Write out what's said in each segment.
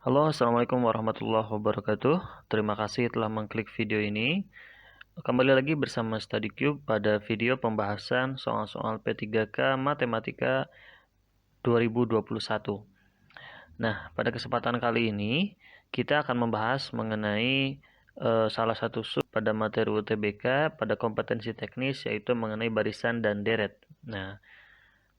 Halo, Assalamualaikum warahmatullahi wabarakatuh. Terima kasih telah mengklik video ini. Kembali lagi bersama StudyCube pada video pembahasan soal-soal P3K Matematika 2021. Nah, pada kesempatan kali ini kita akan membahas mengenai salah satu sub pada materi UTBK pada kompetensi teknis, yaitu mengenai barisan dan deret. Nah,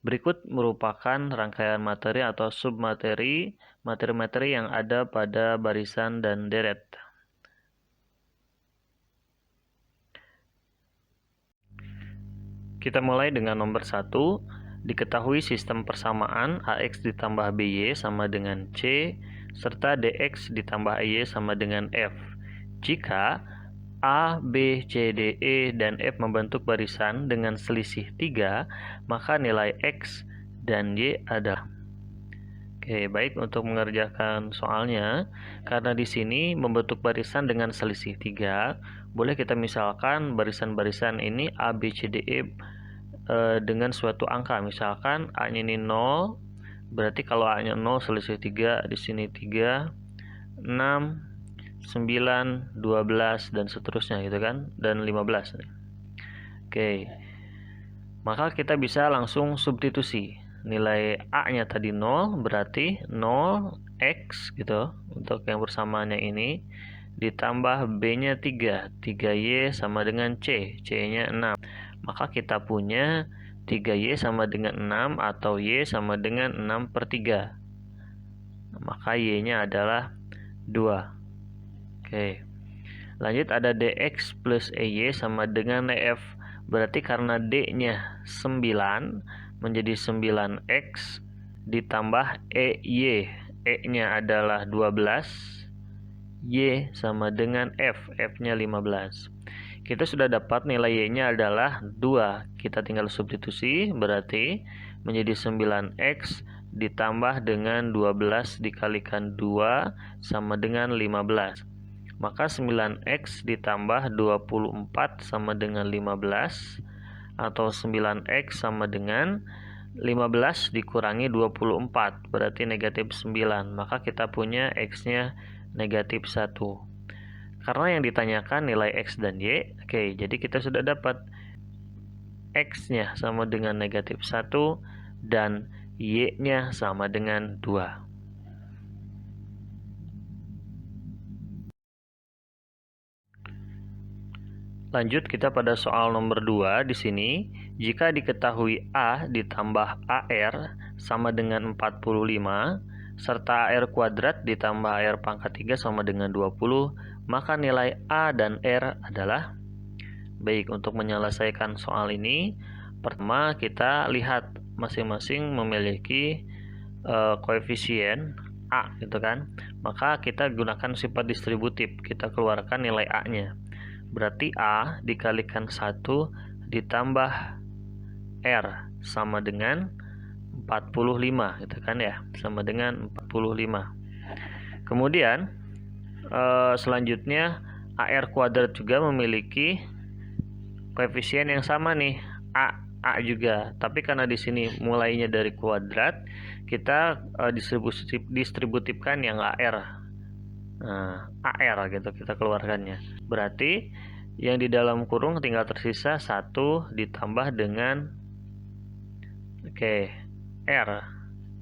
berikut merupakan rangkaian materi atau submateri materi-materi yang ada pada barisan dan deret. Kita mulai dengan nomor 1. Diketahui sistem persamaan AX ditambah BY sama dengan C, serta DX ditambah EY sama dengan F. Jika A, B, C, D, E, dan F membentuk barisan dengan selisih 3, maka nilai X dan Y adalah. Oke, baik, untuk mengerjakan soalnya, karena di sini membentuk barisan dengan selisih 3, boleh kita misalkan barisan-barisan ini A, B, C, D, E dengan suatu angka. Misalkan A-nya ini 0, berarti kalau A-nya 0 selisih 3, di sini 3, 6, 9, 12, dan seterusnya gitu kan, dan 15. Oke, maka kita bisa langsung substitusi. Nilai A-nya tadi 0, berarti 0x gitu untuk yang bersamaannya ini, ditambah B-nya 3, 3Y sama dengan C, C-nya 6. Maka kita punya 3Y sama dengan 6 atau Y sama dengan 6/3. Maka Y-nya adalah 2. Oke. Lanjut ada DX plus EY sama dengan EF. Berarti karena D-nya 9 menjadi 9X ditambah EY. E-nya adalah 12. Y sama dengan F. F-nya 15. Kita sudah dapat nilai Y-nya adalah 2. Kita tinggal substitusi, berarti menjadi 9X ditambah dengan 12 dikalikan 2 sama dengan 15. Maka 9X ditambah 24 sama dengan 15, atau 9X sama dengan 15 dikurangi 24, berarti negatif 9. Maka kita punya X-nya negatif 1. Karena yang ditanyakan nilai X dan Y, oke, jadi kita sudah dapat X-nya sama dengan negatif 1 dan Y-nya sama dengan 2. Lanjut kita pada soal nomor 2 di sini. Jika diketahui A ditambah AR sama dengan 45, serta AR kuadrat ditambah AR pangkat 3 sama dengan 20, maka nilai A dan R adalah. Baik, untuk menyelesaikan soal ini, pertama kita lihat masing-masing memiliki koefisien A gitu kan. Maka kita gunakan sifat distributif, kita keluarkan nilai A-nya. Berarti A dikalikan 1 ditambah R sama dengan 45 gitu kan ya, sama dengan 45. Kemudian selanjutnya AR kuadrat juga memiliki koefisien yang sama nih, A juga, tapi karena di sini mulainya dari kuadrat, kita distributifkan yang AR. Nah, AR gitu kita keluarkannya. Berarti yang di dalam kurung tinggal tersisa 1 ditambah dengan R.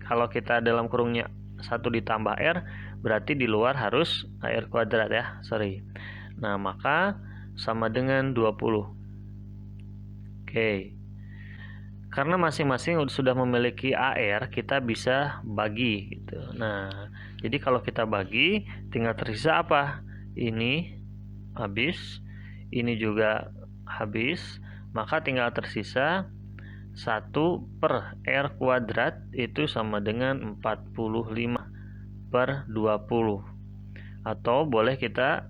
Kalau kita dalam kurungnya 1 ditambah R, berarti di luar harus AR kuadrat ya, sorry. Nah, maka sama dengan 20. Karena masing-masing sudah memiliki AR, kita bisa bagi gitu. Nah, jadi kalau kita bagi, tinggal tersisa apa? Ini habis, ini juga habis, maka tinggal tersisa 1/R kuadrat itu sama dengan 45/20. Atau boleh kita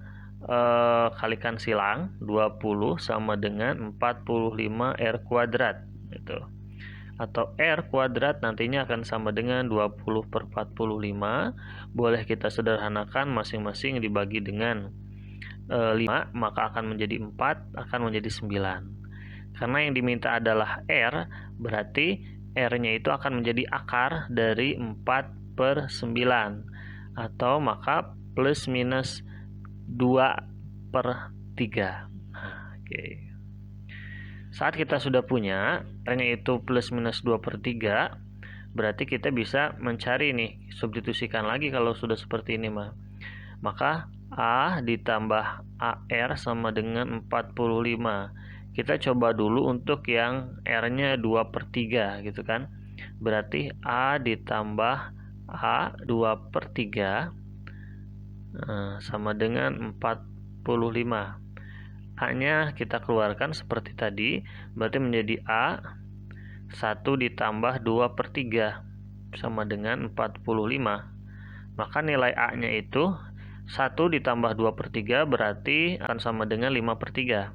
kalikan silang, 20 sama dengan 45R kuadrat gitu. Atau R kuadrat nantinya akan sama dengan 20/45. Boleh kita sederhanakan, masing-masing dibagi dengan 5, maka akan menjadi 4, akan menjadi 9. Karena yang diminta adalah R, berarti R-nya itu akan menjadi akar dari 4/9. atau maka plus minus 2/3. Nah, oke. Saat kita sudah punya R-nya itu plus minus 2/3, berarti kita bisa mencari nih, substitusikan lagi kalau sudah seperti ini mah. Maka A ditambah AR sama dengan 45. Kita coba dulu untuk yang R-nya 2/3 gitu kan. Berarti A ditambah A 2/3 sama dengan 45. A-nya kita keluarkan seperti tadi, berarti menjadi A 1 ditambah 2/3 sama dengan 45. Maka nilai A-nya itu 1 ditambah 2/3 berarti akan sama dengan 5/3.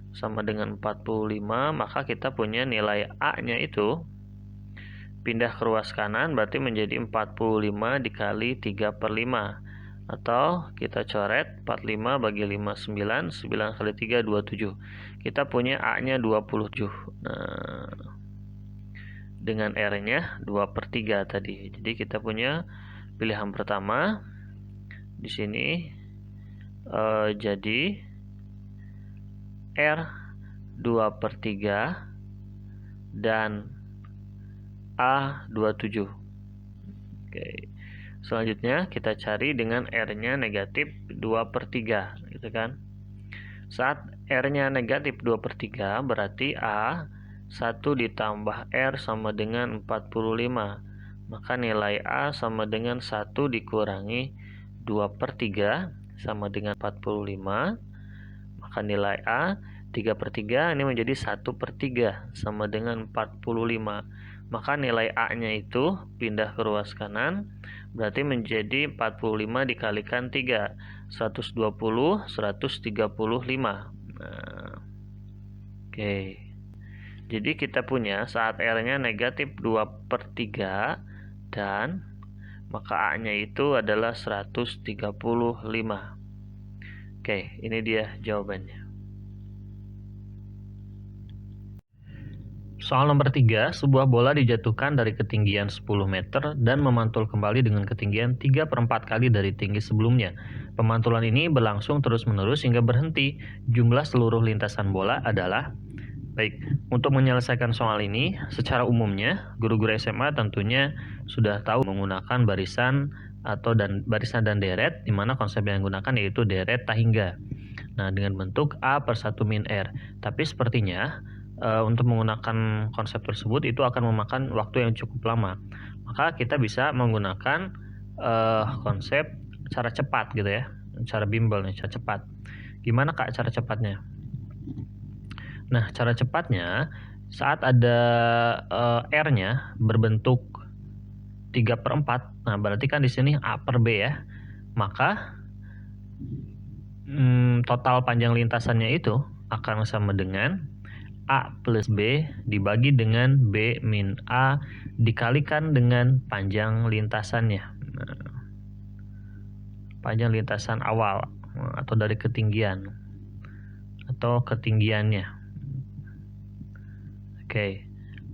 Sama dengan 45, maka kita punya nilai A-nya itu pindah ke ruas kanan berarti menjadi 45 dikali 3/5. Atau kita coret 45 bagi 5 9, 9 kali 3 27. Kita punya A-nya 27. Nah, dengan R-nya 2/3 tadi. Jadi kita punya pilihan pertama di sini jadi R 2/3 dan A 27. Oke. Selanjutnya kita cari dengan R-nya negatif 2/3 gitu kan. Saat R-nya negatif 2/3 berarti A 1 ditambah R sama dengan 45. Maka nilai A sama dengan 1 dikurangi 2/3 sama dengan 45. Maka nilai A 3/3 ini menjadi 1/3 sama dengan 45. Maka nilai A-nya itu pindah ke ruas kanan, berarti menjadi 45 dikalikan 3, 120, 135. Nah, oke. Jadi kita punya saat R-nya negatif 2/3 dan maka A-nya itu adalah 135. Oke, ini dia jawabannya. Soal nomor 3, sebuah bola dijatuhkan dari ketinggian 10 meter dan memantul kembali dengan ketinggian 3/4 kali dari tinggi sebelumnya. Pemantulan ini berlangsung terus-menerus hingga berhenti. Jumlah seluruh lintasan bola adalah... Baik, untuk menyelesaikan soal ini, secara umumnya, guru-guru SMA tentunya sudah tahu menggunakan barisan dan deret, di mana konsep yang digunakan yaitu deret tahingga. Nah, dengan bentuk A/1 min R. Tapi sepertinya untuk menggunakan konsep tersebut itu akan memakan waktu yang cukup lama. Maka kita bisa menggunakan konsep cara cepat gitu ya, cara bimbel nih, cara cepat. Gimana Kak cara cepatnya? Nah, cara cepatnya saat ada R-nya berbentuk 3/4, nah berarti kan di sini A per B ya. Maka total panjang lintasannya itu akan sama dengan A plus B dibagi dengan B min A dikalikan dengan panjang lintasannya. Nah, panjang lintasan awal atau dari ketinggian atau ketinggiannya. Oke,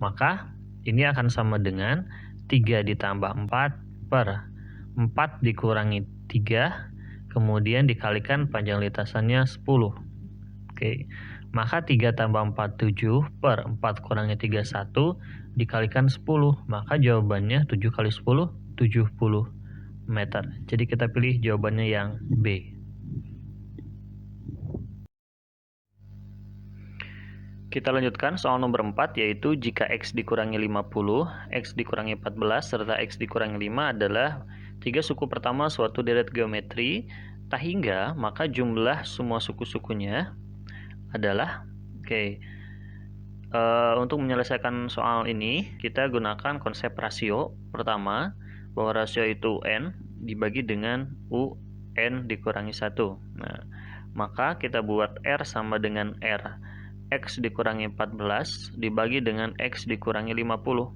maka ini akan sama dengan 3 ditambah 4 per 4 dikurangi 3, kemudian dikalikan panjang lintasannya 10. Oke, maka 3 tambah 4 7 per 4 kurangi 3 1 dikalikan 10. Maka jawabannya 7 kali 10 70 meter. Jadi kita pilih jawabannya yang B. Kita lanjutkan soal nomor 4, yaitu jika X dikurangi 50, X dikurangi 14, serta X dikurangi 5 adalah 3 suku pertama suatu deret geometri tahingga, maka jumlah semua suku-sukunya adalah... untuk menyelesaikan soal ini, kita gunakan konsep rasio. Pertama, bahwa rasio itu N dibagi dengan U N dikurangi 1. Nah, maka kita buat R sama dengan R. X dikurangi 14 dibagi dengan X dikurangi 50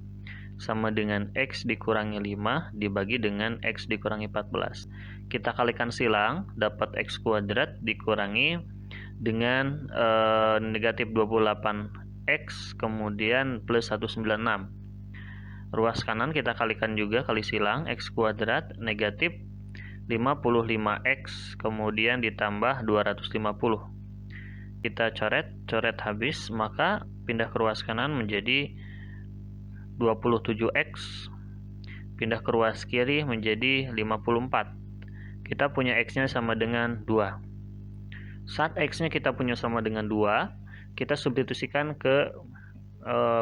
sama dengan X dikurangi 5 dibagi dengan X dikurangi 14. Kita kalikan silang, dapat X kuadrat dikurangi dengan negatif 28X kemudian plus 196. Ruas kanan kita kalikan juga, kali silang, X kuadrat negatif 55X, kemudian ditambah 250. Kita coret habis, maka pindah ke ruas kanan menjadi 27X. Pindah ke ruas kiri menjadi 54. Kita punya X-nya sama dengan 2. Saat X-nya kita punya sama dengan 2, kita substitusikan ke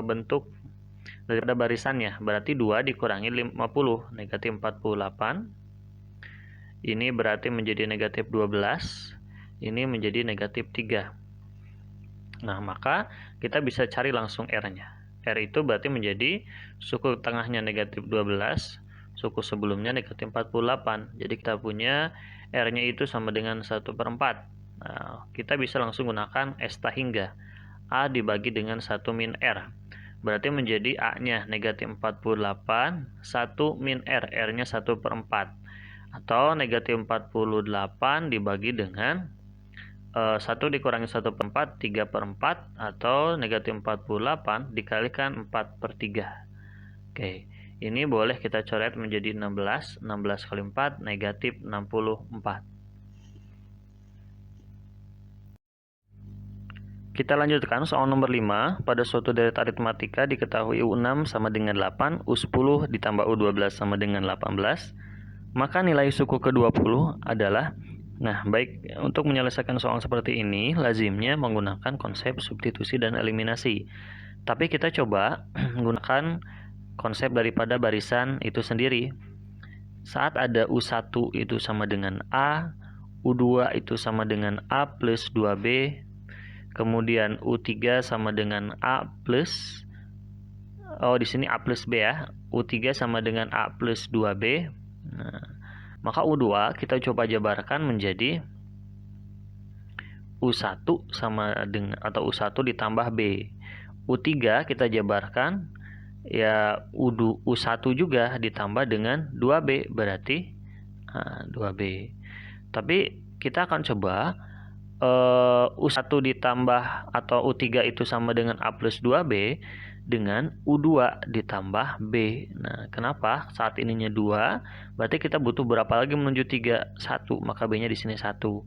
bentuk daripada barisannya, berarti 2 dikurangi 50, negatif 48. Ini berarti menjadi negatif 12. Ini menjadi negatif 3. Nah, maka kita bisa cari langsung R-nya. R itu berarti menjadi suku tengahnya negatif 12, suku sebelumnya negatif 48. Jadi kita punya R-nya itu sama dengan 1/4. Nah, kita bisa langsung gunakan S hingga A dibagi dengan 1 min R. Berarti menjadi A-nya negatif 48, 1 min R, R-nya 1/4. Atau negatif 48 dibagi dengan 1 dikurangi 1/4, 3/4. Atau negatif 48 dikalikan 4/3. Oke, ini boleh kita coret menjadi 16. 16 kali 4, negatif 64. Kita lanjutkan soal nomor 5. Pada suatu deret aritmatika diketahui U6 sama dengan 8, U10 ditambah U12 sama dengan 18. Maka nilai suku ke-20 adalah, nah baik, untuk menyelesaikan soal seperti ini, lazimnya menggunakan konsep substitusi dan eliminasi. Tapi kita coba menggunakan konsep daripada barisan itu sendiri. Saat ada U1 itu sama dengan A, U2 itu sama dengan A plus 2B, kemudian U3 sama dengan A plus, di sini A plus B ya, U3 sama dengan A plus 2B. Nah, maka U2 kita coba jabarkan menjadi U1 sama dengan, atau U1 ditambah B. U3 kita jabarkan ya U1 juga ditambah dengan 2B, berarti 2B. Tapi kita akan coba U1 ditambah atau U3 itu sama dengan A plus 2B dengan U2 ditambah B. Nah, kenapa? Saat ininya 2, berarti kita butuh berapa lagi menuju 3? 1, maka B-nya di sini 1.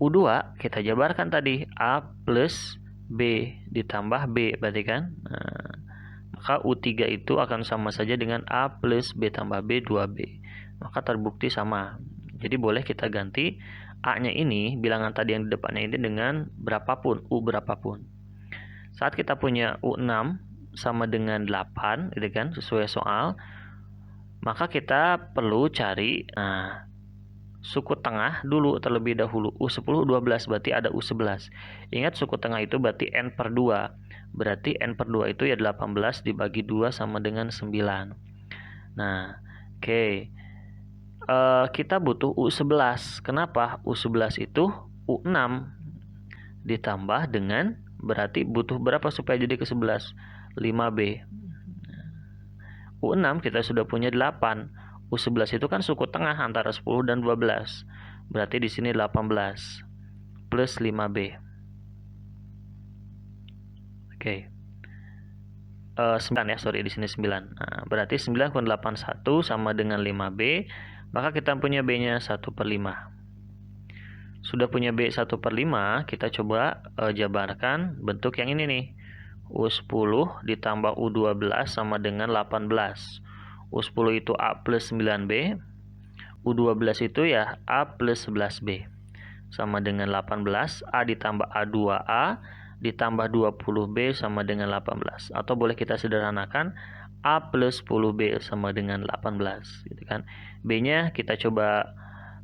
U2 kita jabarkan tadi, A plus B ditambah B, berarti kan? Nah, maka U3 itu akan sama saja dengan A plus B tambah B, 2B. Maka terbukti sama. Jadi boleh kita ganti A-nya ini, bilangan tadi yang di depannya ini dengan berapapun, U berapapun. Saat kita punya U6 sama dengan 8, gitu kan, sesuai soal, maka kita perlu cari suku tengah dulu terlebih dahulu. U10, U12, berarti ada U11. Ingat suku tengah itu berarti N/2. Berarti N/2 itu ya 18 dibagi 2 sama dengan 9. Nah, oke. Kita butuh U11. Kenapa? U11 itu U6 ditambah dengan, berarti butuh berapa supaya jadi ke-11? 5B. U6 kita sudah punya 8. U11 itu kan suku tengah antara 10 dan 12. Berarti di sini 18 plus 5B. Oke. 9 ya, sorry, di sini 9. Nah, berarti 9 kurang 81 sama dengan 5B. Maka kita punya B-nya 1/5. Sudah punya B 1/5, kita coba jabarkan bentuk yang ini nih. U10 ditambah U12 sama dengan 18. U10 itu A plus 9B. U12 itu ya A plus 11B. Sama dengan 18. A ditambah A2A ditambah 20B sama dengan 18. Atau boleh kita sederhanakan, A plus 10B sama dengan 18, gitu kan. B-nya kita coba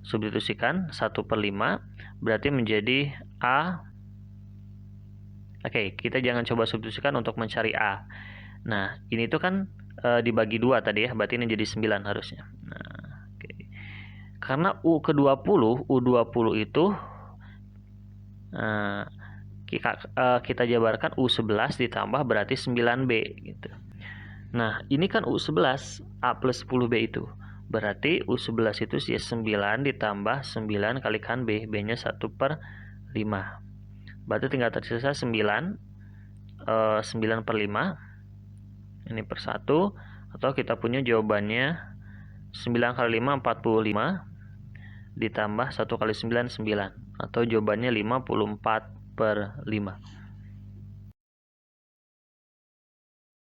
substitusikan 1/5, berarti menjadi A. Oke, kita jangan coba substitusikan untuk mencari A. Nah, ini tuh kan dibagi 2 tadi ya, berarti ini jadi 9 harusnya. Nah, oke. Karena U ke-20, U20 itu kita jabarkan U11 ditambah berarti 9B gitu. Nah, ini kan U11, A plus 10B itu. Berarti U11 itu 9 ditambah 9 kalikan B. B-nya 1/5. Berarti tinggal tersisa 9. 9/5. Ini per 1. Atau kita punya jawabannya 9 kali 5 45 ditambah 1 kali 9 9, atau jawabannya 54/5.